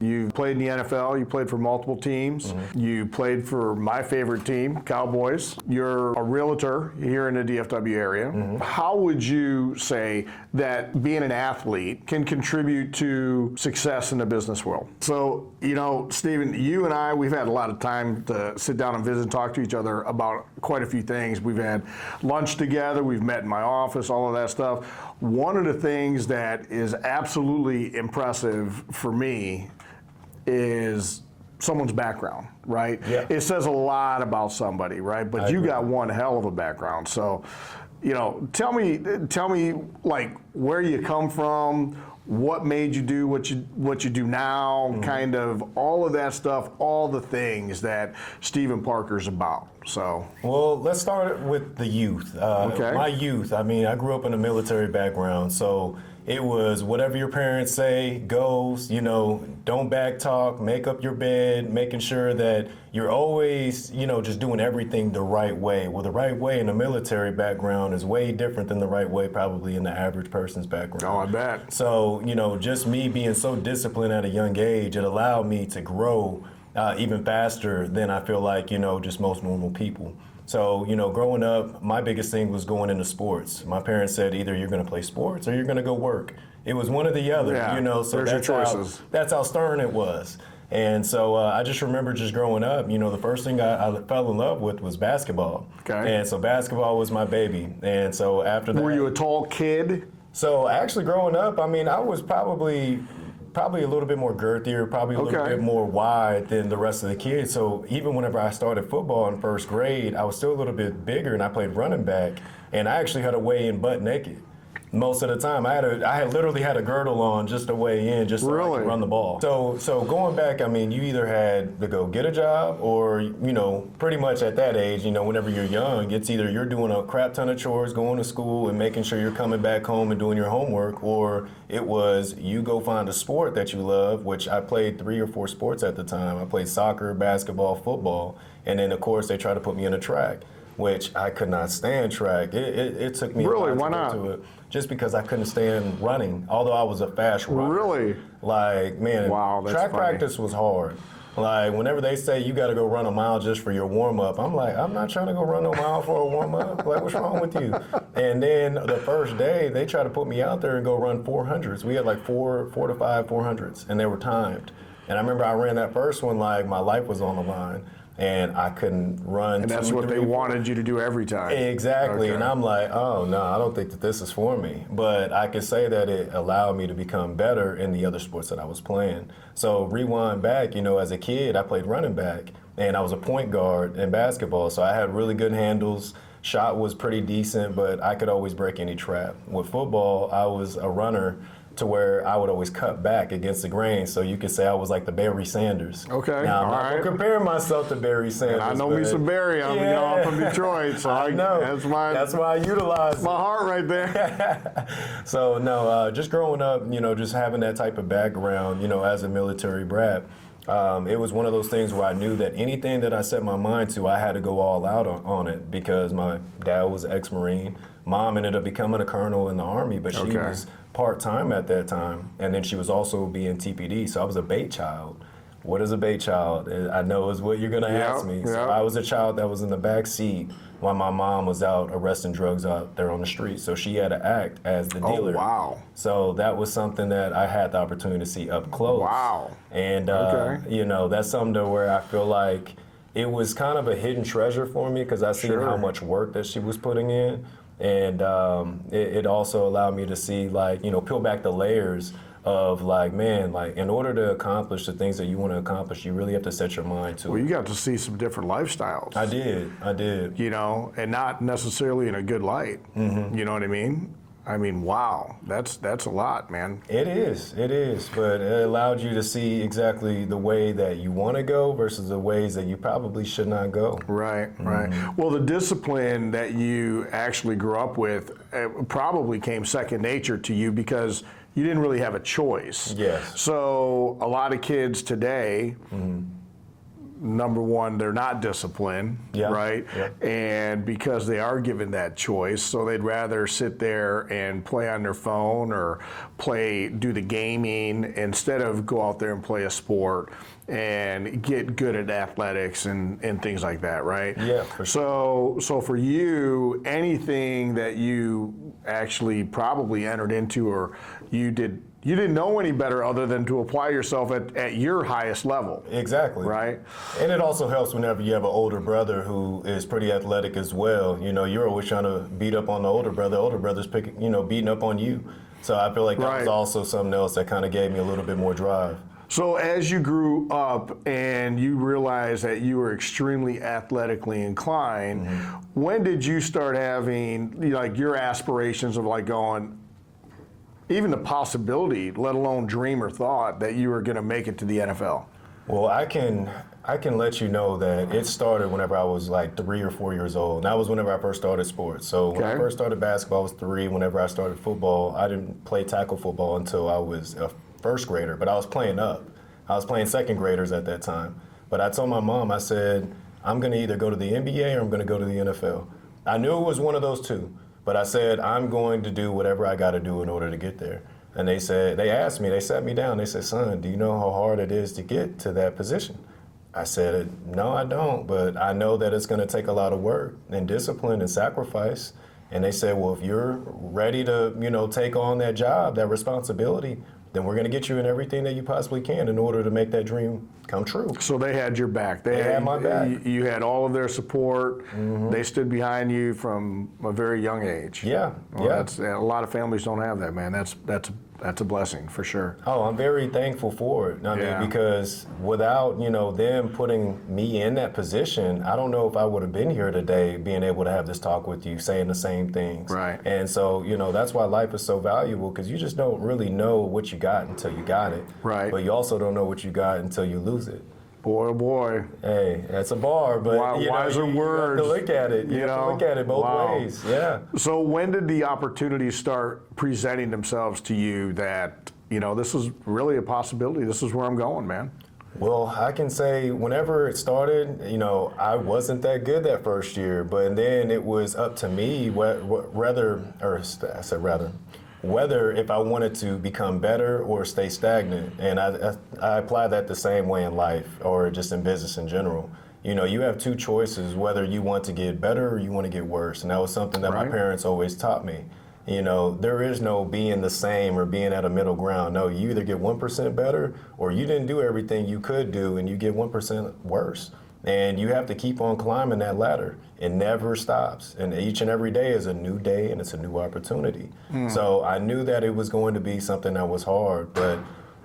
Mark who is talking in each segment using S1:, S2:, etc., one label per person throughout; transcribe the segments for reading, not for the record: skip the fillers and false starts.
S1: You played in the NFL, you played for multiple teams, you played for my favorite team, Cowboys. You're a realtor here in the DFW area. How would you say that being an athlete can contribute to success in the business world? So, you know, Stephen, you and I, we've had a lot of time to sit down and visit and talk to each other about quite a few things. We've had lunch together, we've met in my office, all of that stuff. One of the things that is absolutely impressive for me is someone's background, right?
S2: Yeah.
S1: It says a lot about somebody, right? But you got one hell of a background. So, you know, tell me like where you come from, what made you do what you do now, kind of all of that stuff, all the things that Stephen Parker's about. So,
S2: well, let's start with the youth.
S1: Okay.
S2: My youth, I mean, I grew up in a military background, so it was whatever your parents say goes, you know, don't back talk, make up your bed, making sure that you're always, you know, just doing everything the right way. Well, the right way in a military background is way different than the right way probably in the average person's background.
S1: oh, I bet.
S2: So, you know, just me being so disciplined at a young age, it allowed me to grow even faster than I feel like, you know, just most normal people. So, you know, growing up, my biggest thing was going into sports. My parents said either you're going to play sports or you're going to go work. It was one or the other,
S1: Yeah,
S2: you know, so
S1: there's your choices.
S2: that's how stern it was. And so I just remember just growing up, you know, the first thing I fell in love with was basketball.
S1: Okay.
S2: And so basketball was my baby. And so after that.
S1: Were you a tall kid?
S2: So actually growing up, I mean, I was probably a little bit more girthier, probably a little bit more wide than the rest of the kids. So even whenever I started football in first grade, I was still a little bit bigger, and I played running back, and I actually had to weigh in butt naked. Most of the time, I had literally had a girdle on just to weigh in, just so I could run the ball. So going back, I mean, you either had to go get a job, or you know, pretty much at that age, you know, whenever you're young, it's either you're doing a crap ton of chores, going to school, and making sure you're coming back home and doing your homework, or it was you go find a sport that you love, which I played 3 or 4 sports at the time. I played soccer, basketball, football, and then of course they tried to put me in a track, which I could not stand track. It took me
S1: Really?
S2: a
S1: Why
S2: while
S1: not?
S2: to get to it. Just because I couldn't stand running, although I was a fast runner.
S1: Really?
S2: Like, man,
S1: Wow, that's
S2: track
S1: funny.
S2: practice was hard. Like, whenever they say you got to go run a mile just for your warm-up, I'm like, I'm not trying to go run a mile for a warm-up. Like, what's wrong with you? And then the first day, they tried to put me out there and go run 400s. We had like 4 to 5 400s, and they were timed. And I remember I ran that first one like my life was on the line. And I couldn't run.
S1: And that's what they wanted you to do every time.
S2: Exactly.
S1: Okay.
S2: And I'm like, oh, no, I don't think that this is for me. But I can say that it allowed me to become better in the other sports that I was playing. So rewind back, you know, as a kid, I played running back. And I was a point guard in basketball. So I had really good handles. Shot was pretty decent, but I could always break any trap. With football, I was a runner to where I would always cut back against the grain, so you could say I was like the Barry Sanders.
S1: Okay,
S2: now, I'm not gonna compare myself to Barry Sanders.
S1: I know me some Barry. I'm, you know, I'm from Detroit, so
S2: I know. That's why I utilize
S1: my heart right there.
S2: So no, just growing up, you know, just having that type of background, you know, as a military brat, it was one of those things where I knew that anything that I set my mind to, I had to go all out on it, because my dad was ex-Marine. Mom ended up becoming a colonel in the Army, but she was part-time at that time, and then she was also being TPD, so I was a bait child. What is a bait child? I know is what you're going to ask me. So I was a child that was in the back seat while my mom was out arresting drugs out there on the street, so she had to act as the dealer.
S1: Oh, wow.
S2: So that was something that I had the opportunity to see up close.
S1: Wow.
S2: And, you know, that's something to where I feel like it was kind of a hidden treasure for me, because I seen how much work that she was putting in. And it also allowed me to see, like, you know, peel back the layers of, like, man, like, in order to accomplish the things that you want to accomplish, you really have to set your mind to it.
S1: Well, you got to see some different lifestyles.
S2: I did.
S1: You know, and not necessarily in a good light. You know what I mean? I mean, wow, that's a lot, man.
S2: It is, but it allowed you to see exactly the way that you want to go versus the ways that you probably should not go.
S1: Right. Well, the discipline that you actually grew up with probably came second nature to you, because you didn't really have a choice.
S2: Yes.
S1: So a lot of kids today, number one, they're not disciplined, right?
S2: Yeah.
S1: And because they are given that choice, so they'd rather sit there and play on their phone or do the gaming instead of go out there and play a sport and get good at athletics and things like that, right?
S2: Yeah, for sure.
S1: So for you, anything that you actually probably entered into or you didn't know any better other than to apply yourself at your highest level.
S2: Exactly.
S1: Right?
S2: And it also helps whenever you have an older brother who is pretty athletic as well. You know, you're always trying to beat up on the older brother. The older brother's beating up on you. So I feel like that was also something else that kind of gave me a little bit more drive.
S1: So as you grew up and you realized that you were extremely athletically inclined, when did you start having your aspirations of going, even the possibility, let alone dream or thought, that you were going to make it to the NFL?
S2: Well, I can let you know that it started whenever I was like 3 or 4 years old. And that was whenever I first started sports. So when I first started basketball, I was 3. Whenever I started football, I didn't play tackle football until I was a first grader, but I was playing up. I was playing second graders at that time. But I told my mom, I said, I'm going to either go to the NBA or I'm going to go to the NFL. I knew it was one of those two. But I said, I'm going to do whatever I got to do in order to get there. And they asked me, they sat me down, they said, son, do you know how hard it is to get to that position? I said, no, I don't, but I know that it's going to take a lot of work and discipline and sacrifice. And they said, well, if you're ready to, take on that job, that responsibility, then we're going to get you in everything that you possibly can in order to make that dream come true.
S1: So they had your back.
S2: They had my back.
S1: You had all of their support. They stood behind you from a very young age.
S2: Yeah,
S1: That's, a lot of families don't have that, man. That's a blessing for sure.
S2: Oh, I'm very thankful for it. I mean, because without, them putting me in that position, I don't know if I would have been here today being able to have this talk with you, saying the same things.
S1: Right.
S2: And so, that's why life is so valuable, because you just don't really know what you got until you got it.
S1: Right.
S2: But you also don't know what you got until you lose it.
S1: Boy, oh boy.
S2: Hey, that's a bar, but
S1: wiser words.
S2: You have to look at it. You have to look at it both ways. Yeah.
S1: So when did the opportunities start presenting themselves to you that, this is really a possibility, this is where I'm going, man?
S2: Well, I can say whenever it started, I wasn't that good that first year, but then it was up to me whether if I wanted to become better or stay stagnant. And I apply that the same way in life or just in business in general. You have two choices, whether you want to get better or you want to get worse. And that was something that my parents always taught me. There is no being the same or being at a middle ground. No, you either get 1% better or you didn't do everything you could do and you get 1% worse. And you have to keep on climbing that ladder. It never stops. And each and every day is a new day and it's a new opportunity. So I knew that it was going to be something that was hard. But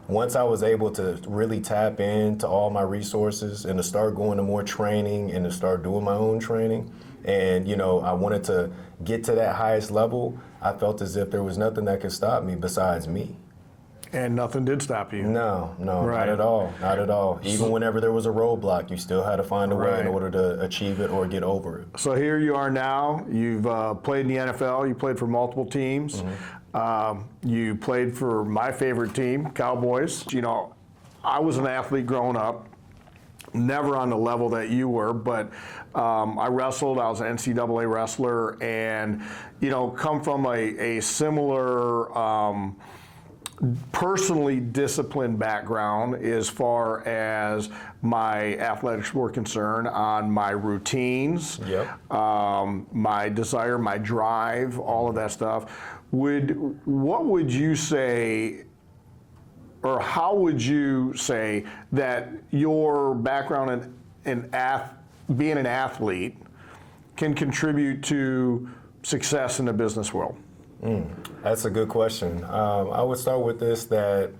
S2: once I was able to really tap into all my resources and to start going to more training and to start doing my own training, and I wanted to get to that highest level, I felt as if there was nothing that could stop me besides me.
S1: And nothing did stop you.
S2: No, not at all, not at all. Even whenever there was a roadblock, you still had to find a way in order to achieve it or get over it.
S1: So here you are now. You've played in the NFL. You played for multiple teams. You played for my favorite team, Cowboys. I was an athlete growing up. Never on the level that you were, but I wrestled. I was an NCAA wrestler, and come from a similar personally disciplined background as far as my athletics were concerned, on my routines, my desire, my drive, all of that stuff. What would you say, or how would you say that your background in being an athlete can contribute to success in the business world?
S2: That's a good question. I would start with this, that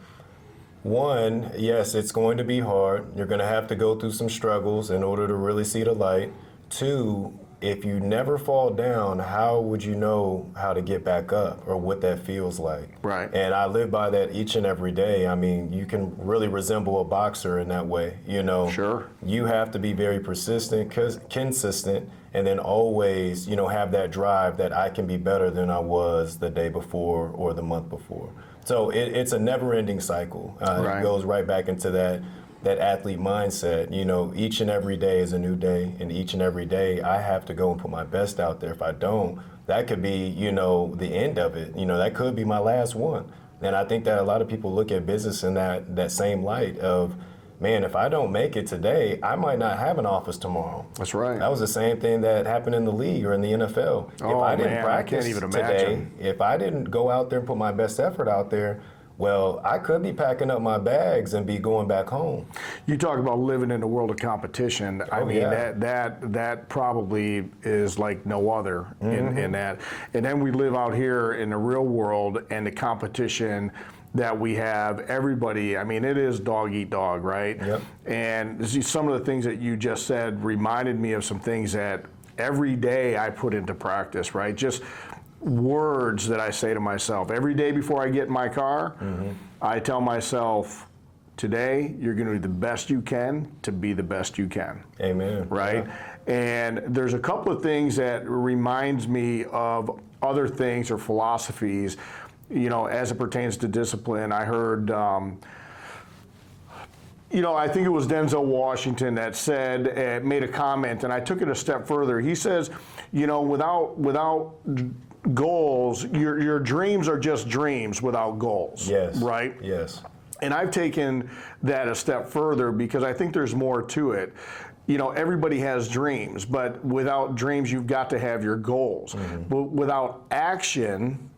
S2: one, yes, it's going to be hard. You're going to have to go through some struggles in order to really see the light. Two, if you never fall down, how would you know how to get back up or what that feels like?
S1: Right.
S2: And I live by that each and every day. I mean, you can really resemble a boxer in that way,
S1: Sure.
S2: You have to be very persistent, consistent, and then always, have that drive that I can be better than I was the day before or the month before. So it's a never-ending cycle. It goes right back into that. that athlete mindset. You know, each and every day is a new day, and each and every day I have to go and put my best out there. If I don't, that could be, you know, the end of it. You know, that could be my last one. And I think that a lot of people look at business in that same light of, man, if I don't make it today, I might not have an office tomorrow.
S1: That's right.
S2: That was the same thing that happened in the league or in the NFL.
S1: Oh,
S2: if I didn't
S1: man,
S2: practice
S1: I can't even
S2: today,
S1: imagine.
S2: if I didn't go out there and put my best effort out there, well, I could be packing up my bags and be going back home.
S1: You talk about living in a world of competition. I mean, that probably is like no other in that. And then we live out here in the real world, and the competition that we have, everybody, I mean, it is dog eat dog, right?
S2: Yep.
S1: And see, some of the things that you just said reminded me of some things that every day I put into practice, right? Just words that I say to myself. Every day before I get in my car, I tell myself, today you're going to do the best you can to be the best you can.
S2: Amen.
S1: Right? Yeah. And there's a couple of things that reminds me of other things or philosophies, you know, as it pertains to discipline. I heard, you know, I think it was Denzel Washington that said, made a comment, and I took it a step further. He says, you know, without goals, your dreams are just dreams without goals.
S2: Yes.
S1: Right?
S2: Yes.
S1: And I've taken that a step further because I think there's more to it. You know, everybody has dreams, but without dreams, you've got to have your goals. But without action,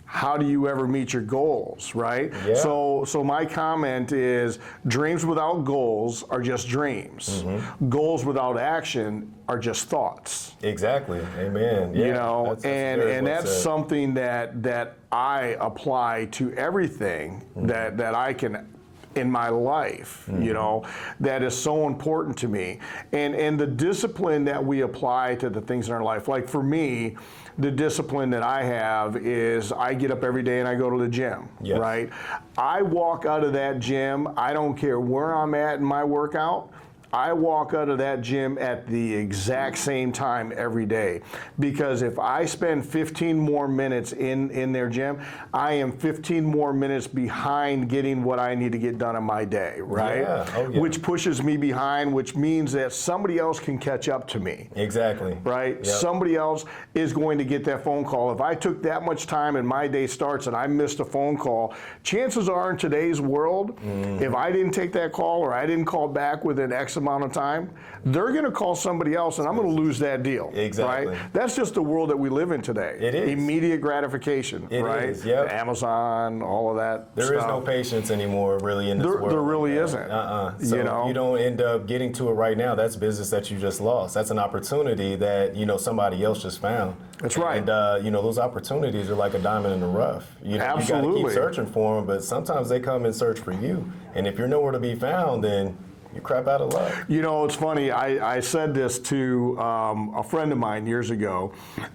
S1: how do you ever meet your goals, right?
S2: Yeah.
S1: So my comment is, dreams without goals are just dreams. Goals without action are just thoughts.
S2: Exactly. Amen. Yeah.
S1: You know,
S2: that's
S1: and that's something that I apply to everything that I can in my life, you know, that is so important to me. And the discipline that we apply to the things in our life, like for me, the discipline that I have is I get up every day and I go to the gym, right? I walk out of that gym, I don't care where I'm at in my workout, I walk out of that gym at the exact same time every day, because if I spend 15 more minutes in their gym, I am 15 more minutes behind getting what I need to get done in my day, right?
S2: Yeah. Oh, yeah.
S1: Which pushes me behind, which means that somebody else can catch up to me.
S2: Exactly.
S1: Right?
S2: Yep.
S1: Somebody else is going to get that phone call. If I took that much time and my day starts and I missed a phone call, chances are in today's world, if I didn't take that call or I didn't call back within X amount of time, they're going to call somebody else and I'm going to lose that deal.
S2: Exactly.
S1: Right? That's just the world that we live in today.
S2: It is.
S1: Immediate gratification,
S2: It
S1: right?
S2: is, yep.
S1: Amazon, all of that
S2: There
S1: stuff.
S2: is no patience anymore, really, in this world.
S1: There really
S2: like
S1: isn't.
S2: So
S1: you know?
S2: you don't end up getting to it right now. That's business that you just lost. That's an opportunity that, you know, somebody else just found.
S1: That's right.
S2: And, you know, those opportunities are like a diamond in the rough. You know,
S1: Absolutely.
S2: You got to keep searching for them, but sometimes they come and search for you. And if you're nowhere to be found, then you crap out of luck.
S1: You know, it's funny, I said this to a friend of mine years ago,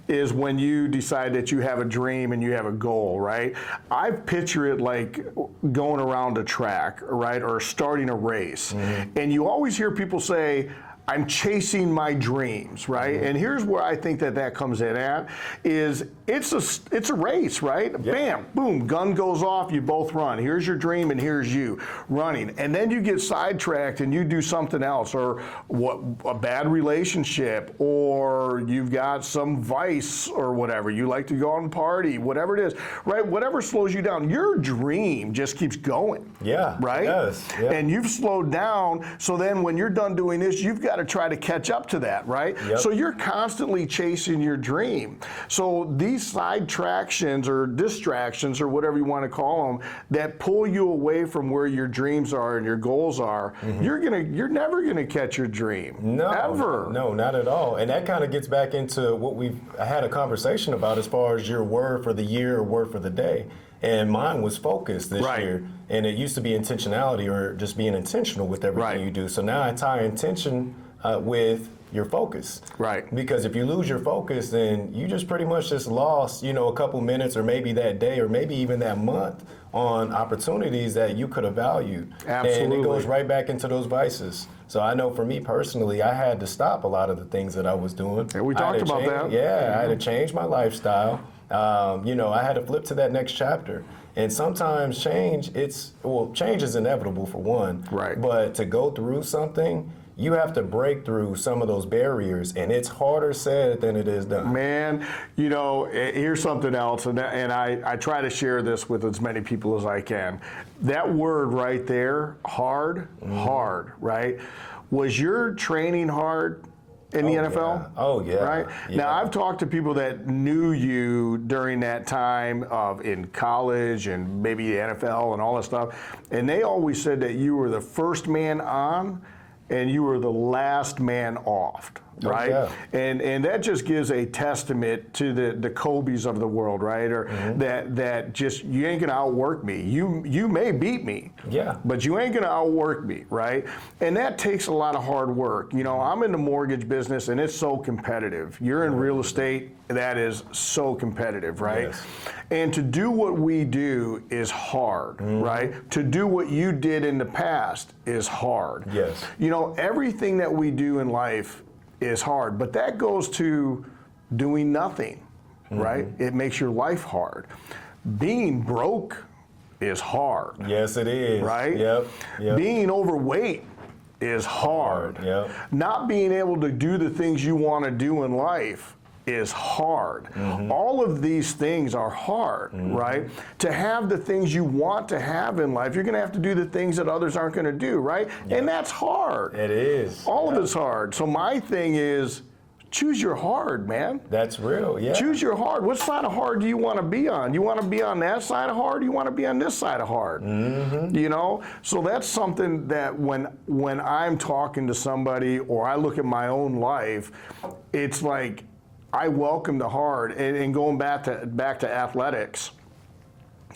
S1: is when you decide that you have a dream and you have a goal, right? I picture it like going around a track, right, or starting a race. And you always hear people say, I'm chasing my dreams, right? And here's where I think that comes in at, is it's a race, right? Yep. Bam, boom, gun goes off, you both run. Here's your dream and here's you running. And then you get sidetracked and you do something else, or a bad relationship, or you've got some vice or whatever. You like to go out and party, whatever it is, right? Whatever slows you down, your dream just keeps going.
S2: Yeah,
S1: right?
S2: Yes. Yep.
S1: And you've slowed down, so then when you're done doing this, you've got to try to catch up to that, right?
S2: Yep.
S1: So you're constantly chasing your dream. So these sidetractions or distractions or whatever you want to call them that pull you away from where your dreams are and your goals are, you're never gonna catch your dream.
S2: No,
S1: ever.
S2: No, not at all. And that kind of gets back into what we've had a conversation about as far as your word for the year or word for the day. And mine was focus this year. And it used to be intentionality, or just being intentional with everything you do. So now I tie intention with your focus.
S1: Right.
S2: Because if you lose your focus, then you just pretty much just lost, you know, a couple minutes or maybe that day or maybe even that month on opportunities that you could have valued.
S1: Absolutely.
S2: And it goes right back into those vices. So I know for me personally, I had to stop a lot of the things that I was doing.
S1: And we talked about that.
S2: Yeah, I had to change my lifestyle. You know, I had to flip to that next chapter. And sometimes change is inevitable for one.
S1: Right.
S2: But to go through something, you have to break through some of those barriers, and it's harder said than it is done.
S1: Man, here's something else, and I try to share this with as many people as I can. That word right there, hard, right? Was your training hard in the NFL?
S2: Yeah. Oh, yeah.
S1: Right?
S2: Yeah.
S1: Now, I've talked to people that knew you during that time in college and maybe the NFL and all that stuff, and they always said that you were the first man on and you were the last man off, right?
S2: Yeah.
S1: And that just gives a testament to the Kobe's of the world, right? Or that just, you ain't gonna outwork me. You may beat me, but you ain't gonna outwork me, right? And that takes a lot of hard work. I'm in the mortgage business and it's so competitive. You're in real estate, that is so competitive, right?
S2: Yes.
S1: And to do what we do is hard, right? To do what you did in the past is hard.
S2: Yes.
S1: Everything that we do in life is hard, but that goes to doing nothing, right? It makes your life hard. Being broke is hard.
S2: Yes, it is.
S1: Right?
S2: Yep.
S1: Being overweight is hard.
S2: Yep.
S1: Not being able to do the things you want to do in life is hard. All of these things are hard, right? To have the things you want to have in life, you're going to have to do the things that others aren't going to do, right? And that's hard.
S2: It is.
S1: All of it's hard. So my thing is, choose your hard, man.
S2: That's real, yeah.
S1: Choose your hard. What side of hard do you want to be on? You want to be on that side of hard? You want to be on this side of hard? So that's something that when I'm talking to somebody or I look at my own life, it's like, I welcome the hard, and going back to athletics,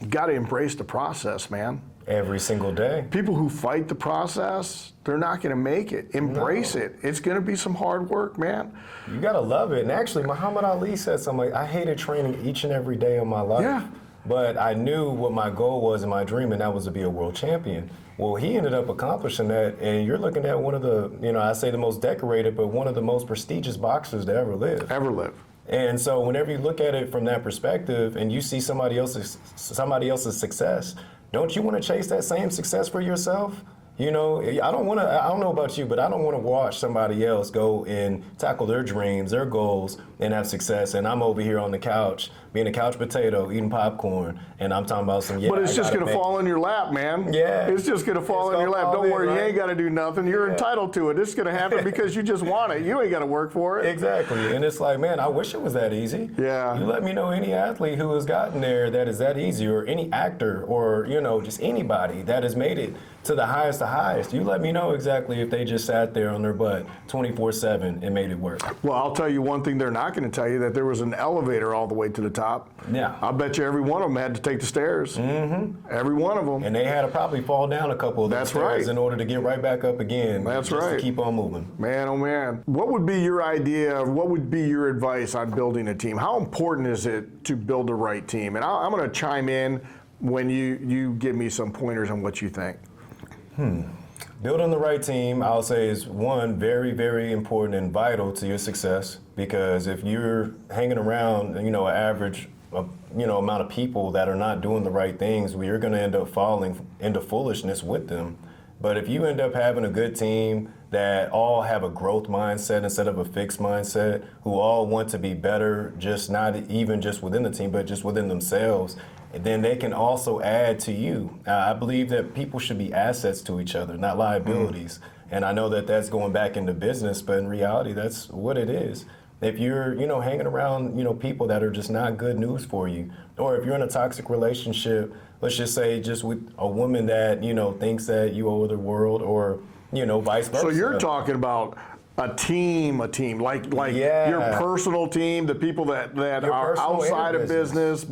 S1: you got to embrace the process, man.
S2: Every single day.
S1: People who fight the process, they're not going to make it. Embrace it. It's going to be some hard work, man.
S2: You got to love it. And actually, Muhammad Ali said something like, I hated training each and every day of my life.
S1: Yeah.
S2: But I knew what my goal was and my dream, and that was to be a world champion. Well, he ended up accomplishing that, and you're looking at one of the, I say the most decorated, but one of the most prestigious boxers to ever live. And so whenever you look at it from that perspective and you see somebody else's success, don't you want to chase that same success for yourself? I don't know about you, but I don't want to watch somebody else go and tackle their dreams, their goals, and have success. And I'm over here on the couch, being a couch potato, eating popcorn, and I'm talking about some,
S1: But it's just going to fall in your lap, man.
S2: Yeah.
S1: It's just going to fall in your lap. Don't worry,
S2: right?
S1: You ain't got to do nothing. You're entitled to it. It's going to happen because you just want it. You ain't got to work for it.
S2: Exactly. And it's like, man, I wish it was that easy.
S1: Yeah.
S2: You let me know any athlete who has gotten there that is that easy, or any actor, or, just anybody that has made it to the highest of highest. You let me know exactly if they just sat there on their butt 24/7 and made it work.
S1: Well, I'll tell you one thing they're not going to tell you, that there was an elevator all the way to the top.
S2: Yeah.
S1: I bet you every one of them had to take the stairs. Every one of them.
S2: And they had to probably fall down a couple of those stairs in order to get right back up again.
S1: That's
S2: just
S1: right.
S2: to keep on moving.
S1: Man, oh man. What would be your idea, what would be your advice on building a team? How important is it to build the right team? And I'm going to chime in when you give me some pointers on what you think.
S2: Building the right team, I'll say, is one, very, very important and vital to your success, because if you're hanging around, an average, amount of people that are not doing the right things, well, you're going to end up falling into foolishness with them. But if you end up having a good team that all have a growth mindset instead of a fixed mindset, who all want to be better, just not even just within the team, but just within themselves, then they can also add to you. I believe that people should be assets to each other, not liabilities. And I know that that's going back into business, but in reality, that's what it is. If you're, hanging around, people that are just not good news for you, or if you're in a toxic relationship, let's just say just with a woman that, thinks that you owe her the world, or, vice versa.
S1: So you're talking about a team, like your personal team, the people that are outside of business,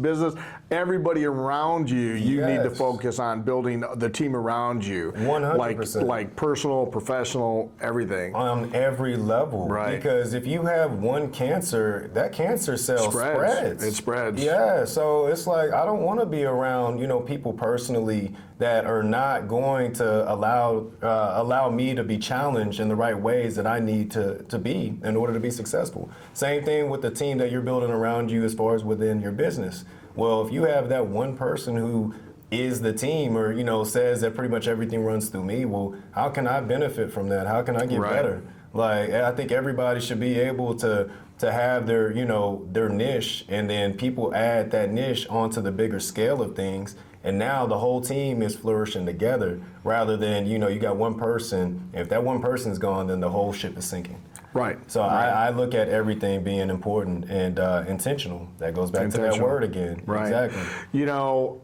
S1: everybody around you, you need to focus on building the team around you.
S2: 100%.
S1: Like personal, professional, everything.
S2: On every level.
S1: Right.
S2: Because if you have one cancer, that cancer cell spreads.
S1: It spreads.
S2: Yeah, so it's like, I don't want to be around, people personally that are not going to allow me to be challenged in the right ways that I need need to be in order to be successful. Same thing with the team that you're building around you as far as within your business. Well, if you have that one person who is the team, or says that pretty much everything runs through me, well, how can I benefit from that? How can I get better? Like, I think everybody should be able to have their their niche, and then people add that niche onto the bigger scale of things. And now the whole team is flourishing together, rather than you got one person. If that one person's gone, then the whole ship is sinking.
S1: Right.
S2: So I look at everything being important and intentional. That goes back to that word again.
S1: Right.
S2: Exactly.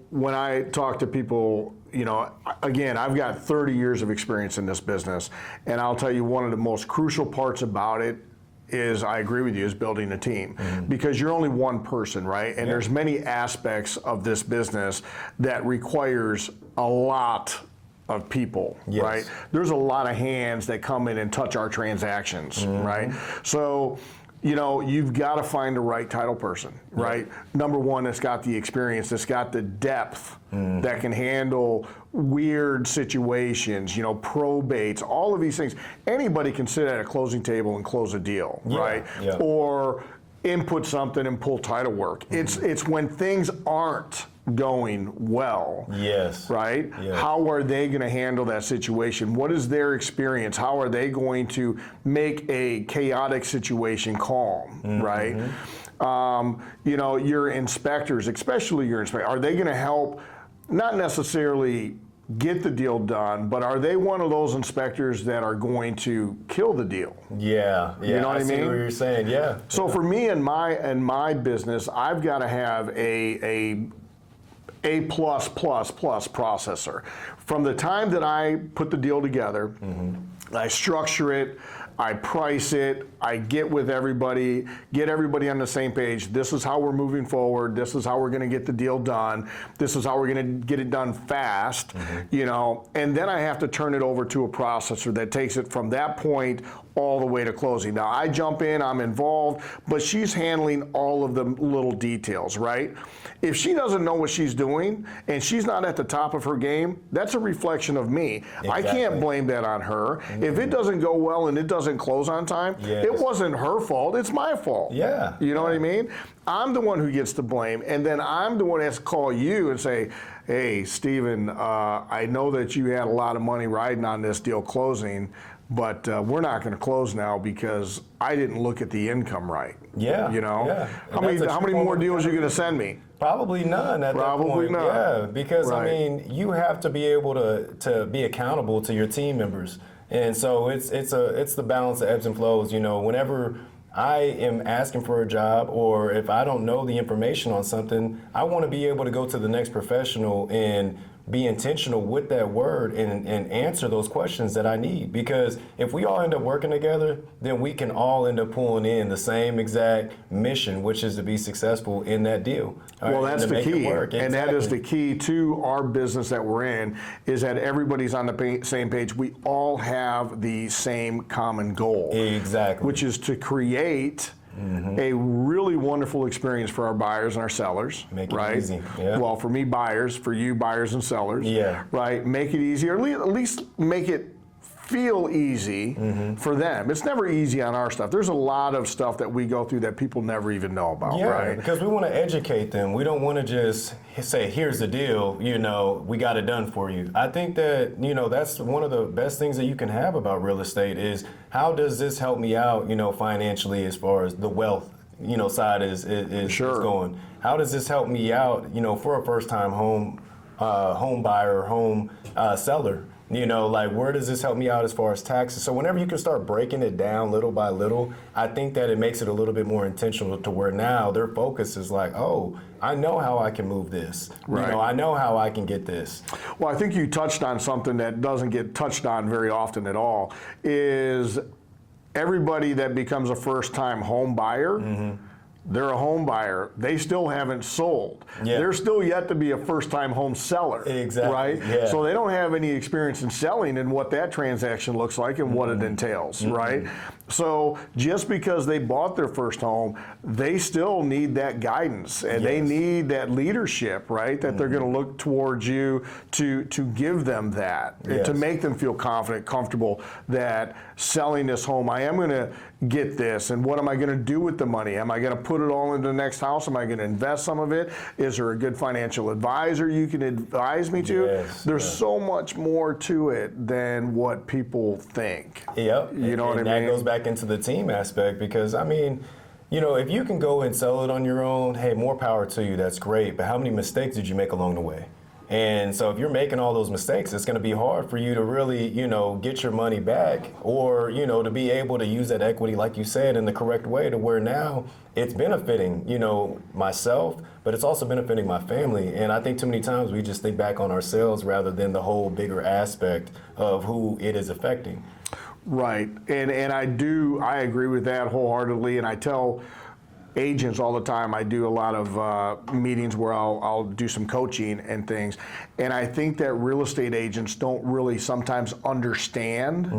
S1: When I talk to people, again, I've got 30 years of experience in this business, and I'll tell you one of the most crucial parts about it is, I agree with you, is building a team. Because you're only one person, right? And there's many aspects of this business that requires a lot of people, right? There's a lot of hands that come in and touch our transactions, right? So, you've got to find the right title person, right? Number one, that's got the experience, that's got the depth, that can handle weird situations, probates, all of these things. Anybody can sit at a closing table and close a deal, right? Or input something and pull title work. It's when things aren't going well. Right? How are they going to handle that situation? What is their experience? How are they going to make a chaotic situation calm, right? Your inspectors, especially your inspectors, are they going to help not necessarily get the deal done, but are they one of those inspectors that are going to kill the deal?
S2: You know what I mean? I see what you're saying.
S1: So for me and my business, I've got to have a plus processor. From the time that I put the deal together, I structure it, I price it, I get with everybody, get everybody on the same page. This is how we're moving forward. This is how we're going to get the deal done. This is how we're going to get it done fast, and then I have to turn it over to a processor that takes it from that point all the way to closing. Now, I jump in, I'm involved, but she's handling all of the little details, right? If she doesn't know what she's doing and she's not at the top of her game, that's a reflection of me. I can't blame that on her. If it doesn't go well and it doesn't close on time, it wasn't her fault, it's my fault. You know what I mean? I'm the one who gets the blame, and then I'm the one that has to call you and say, hey, Steven, I know that you had a lot of money riding on this deal closing, but we're not going to close now because I didn't look at the income right. How many more deals are you going to send me?
S2: Probably none at that point.
S1: Probably none.
S2: Yeah, because I mean, you have to be able to be accountable to your team members, and so it's the balance that ebbs and flows. Whenever I am asking for a job, or if I don't know the information on something, I want to be able to go to the next professional and be intentional with that word and answer those questions that I need. Because if we all end up working together, then we can all end up pulling in the same exact mission, which is to be successful in that deal.
S1: Well, that's the key. And that is the key to our business that we're in, is that everybody's on the same page. We all have the same common goal.
S2: Exactly.
S1: Which is to create a really wonderful experience for our buyers and our sellers.
S2: Make it easy.
S1: Well, for me, buyers. For you, buyers and sellers. Right? Make it easy, or at least make it feel easy for them. It's never easy on our stuff. There's a lot of stuff that we go through that people never even know about, right?
S2: Because we want to educate them. We don't want to just say, here's the deal, we got it done for you. I think that, that's one of the best things that you can have about real estate is, how does this help me out, financially, as far as the wealth, side is going? How does this help me out, for a first-time home buyer, home seller? Where does this help me out as far as taxes? So whenever you can start breaking it down little by little, I think that it makes it a little bit more intentional, to where now their focus is like, oh, I know how I can move this. I know how I can get this.
S1: Well, I think you touched on something that doesn't get touched on very often at all, is everybody that becomes a first-time home buyer they're a home buyer. They still haven't sold.
S2: Yeah.
S1: They're still yet to be a first-time home seller.
S2: Exactly.
S1: Right?
S2: Yeah.
S1: So they don't have any experience in selling and what that transaction looks like and what it entails, right? So just because they bought their first home, they still need that guidance and they need that leadership, right? That they're going to look towards you to give them that, and to make them feel confident, comfortable that selling this home, I am going to get this, and what am I going to do with the money? Am I going to put it all into the next house? Am I going to invest some of it? Is there a good financial advisor you can advise me to?
S2: Yes,
S1: There's so much more to it than what people think.
S2: Yep.
S1: You know what I mean?
S2: That goes back into the team aspect because, I mean, you know, if you can go and sell it on your own, hey, more power to you. That's great. But how many mistakes did you make along the way? And so if you're making all those mistakes, it's going to be hard for you to really, you know, get your money back or, you know, to be able to use that equity, like you said, in the correct way to where now it's benefiting, you know, myself, but it's also benefiting my family. And I think too many times we just think back on ourselves rather than the whole bigger aspect of who it is affecting.
S1: Right. And I agree with that wholeheartedly. And I tell agents all the time. I do a lot of meetings where I'll do some coaching and things, and I think that real estate agents don't really sometimes understand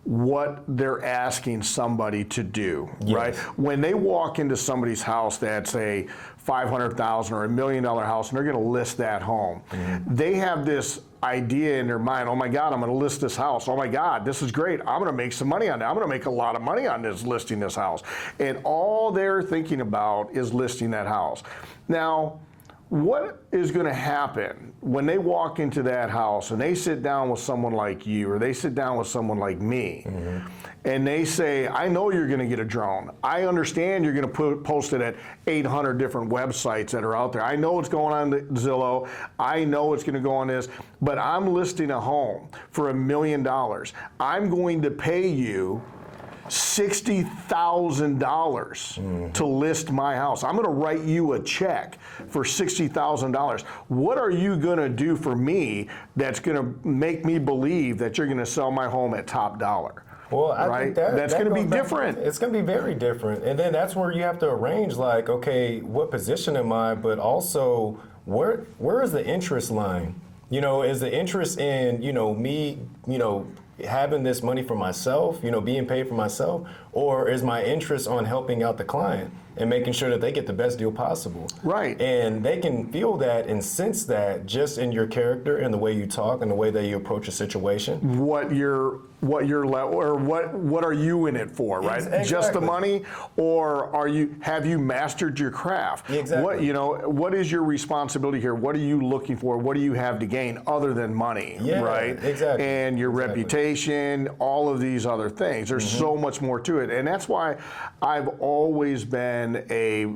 S1: what they're asking somebody to do, right? When they walk into somebody's house that's a $500,000 or $1 million house and they're going to list that home, they have this idea in their mind, oh my God, I'm going to list this house. Oh my God, this is great. I'm going to make some money on it. I'm going to make a lot of money on this listing this house. And all they're thinking about is listing that house. Now, what is going to happen when they walk into that house and they sit down with someone like you or they sit down with someone like me and they say, I know you're going to get a drone. I understand you're going to post it at 800 different websites that are out there. I know it's going on Zillow. I know it's going to go on this, but I'm listing a home for $1 million. I'm going to pay you $60,000 to list my house. I'm going to write you a check for $60,000. What are you going to do for me that's going to make me believe that you're going to sell my home at top dollar?
S2: Well, I think that's
S1: going to be different.
S2: It's going to be very different. And then that's where you have to arrange, like, okay, what position am I? But also, where is the interest line? You know, is the interest in, you know, me, you know, having this money for myself, you know, being paid for myself, or is my interest on helping out the client and making sure that they get the best deal possible?
S1: Right.
S2: And they can feel that and sense that just in your character and the way you talk and the way that you approach a situation.
S1: What are you in it for, right?
S2: Exactly.
S1: Just the money, or have you mastered your craft?
S2: Exactly.
S1: What is your responsibility here? What are you looking for? What do you have to gain other than money, right?
S2: Exactly.
S1: And your reputation, all of these other things. There's so much more to it. And that's why I've always been a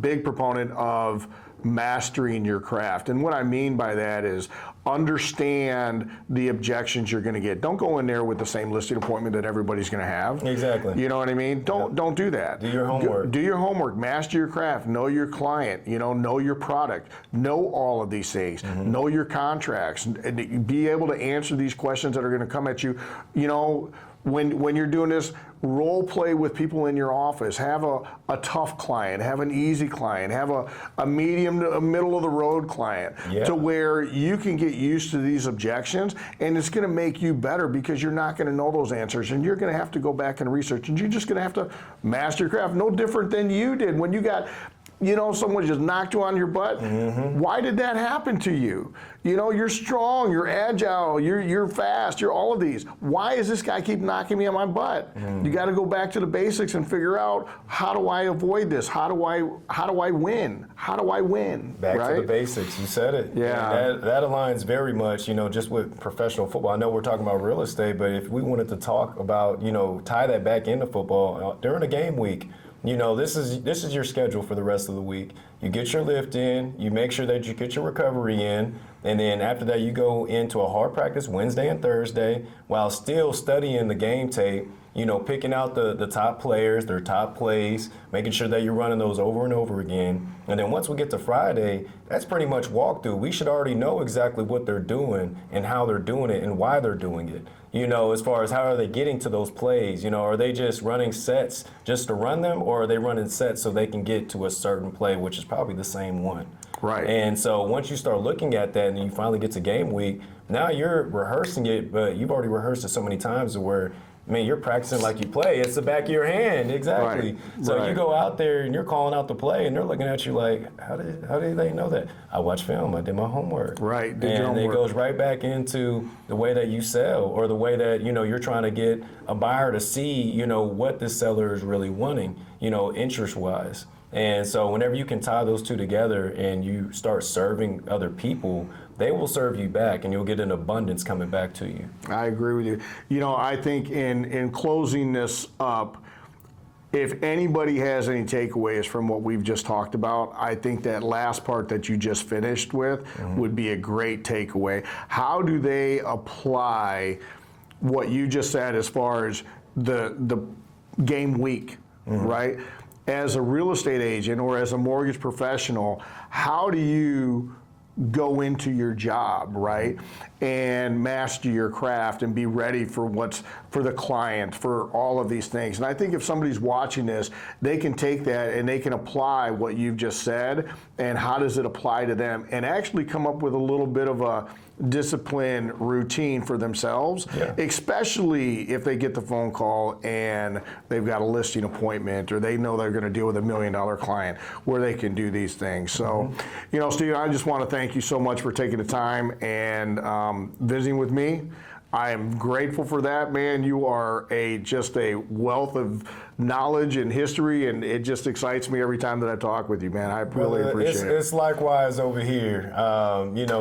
S1: big proponent of mastering your craft. And what I mean by that is understand the objections you're going to get. Don't go in there with the same listing appointment that everybody's going to have.
S2: Exactly.
S1: You know what I mean? Don't do that.
S2: Do your homework.
S1: Do your homework. Master your craft. Know your client. You know your product. Know all of these things. Know your contracts. And be able to answer these questions that are going to come at you. You know, when you're doing this, role play with people in your office. Have a tough client, have an easy client, have a medium to a middle of the road client, to where you can get used to these objections, and it's going to make you better because you're not going to know those answers, and you're going to have to go back and research, and you're just going to have to master your craft. No different than you did when you got, you know, someone just knocked you on your butt. Why did that happen to you? You know, you're strong, you're agile, you're fast, you're all of these. Why does this guy keep knocking me on my butt? You got to go back to the basics and figure out, how do I avoid this? How do I win? How do I win?
S2: Back to the basics. You said it.
S1: Yeah.
S2: That aligns very much, you know, just with professional football. I know we're talking about real estate, but if we wanted to talk about, you know, tie that back into football during a game week. You know, this is your schedule for the rest of the week. You get your lift in, you make sure that you get your recovery in, And then after that, you go into a hard practice Wednesday and Thursday while still studying the game tape, picking out the top players, their top plays, making sure that you're running those over and over again. And then once we get to Friday, that's pretty much walkthrough. We should already know exactly what they're doing and how they're doing it and why they're doing it. As far as how are they getting to those plays? Are they just running sets just to run them, or are they running sets so they can get to a certain play, which is probably the same one?
S1: Right.
S2: And so once you start looking at that and you finally get to game week, now you're rehearsing it, but you've already rehearsed it so many times where, you're practicing like you play. It's the back of your hand, exactly.
S1: Right.
S2: So
S1: right.
S2: you go out there and you're calling out the play, and they're looking at you like, how did they know that? I watched film. I did my homework.
S1: Right. Did your
S2: and
S1: homework.
S2: it goes right back into the way that you sell, or the way that you're trying to get a buyer to see what this seller is really wanting, interest-wise. And so whenever you can tie those two together and you start serving other people, they will serve you back, and you'll get an abundance coming back to you.
S1: I agree with you. I think in closing this up, if anybody has any takeaways from what we've just talked about, I think that last part that you just finished with would be a great takeaway. How do they apply what you just said as far as the game week, right? As a real estate agent or as a mortgage professional, how do you go into your job, right, and master your craft and be ready for what's for the client, for all of these things? And I think if somebody's watching this, they can take that and they can apply what you've just said and how does it apply to them, and actually come up with a little bit of a discipline routine for themselves, especially if they get the phone call and they've got a listing appointment, or they know they're going to deal with $1 million client where they can do these things. So, Steve, I just want to thank you so much for taking the time and visiting with me. I am grateful for that, man. You are just a wealth of knowledge and history, and it just excites me every time that I talk with you, man. I really appreciate it.
S2: It's likewise over here.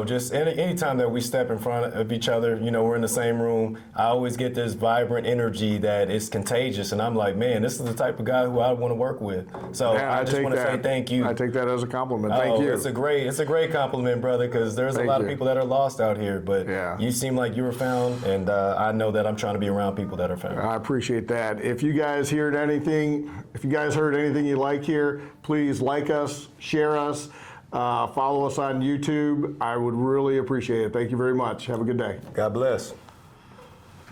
S2: Just any time that we step in front of each other, we're in the same room, I always get this vibrant energy that is contagious, and I'm like, man, this is the type of guy who I want to work with. So man, I just want to say thank you.
S1: I take that as a compliment. Thank you.
S2: It's a great compliment, brother, because there's a lot of people that are lost out here, but you seem like you were found, and I know that I'm trying to be around people that are found.
S1: I appreciate that. If you guys heard anything you like here, please like us, share us, follow us on YouTube. I would really appreciate it. Thank you very much. Have a good day.
S2: God bless.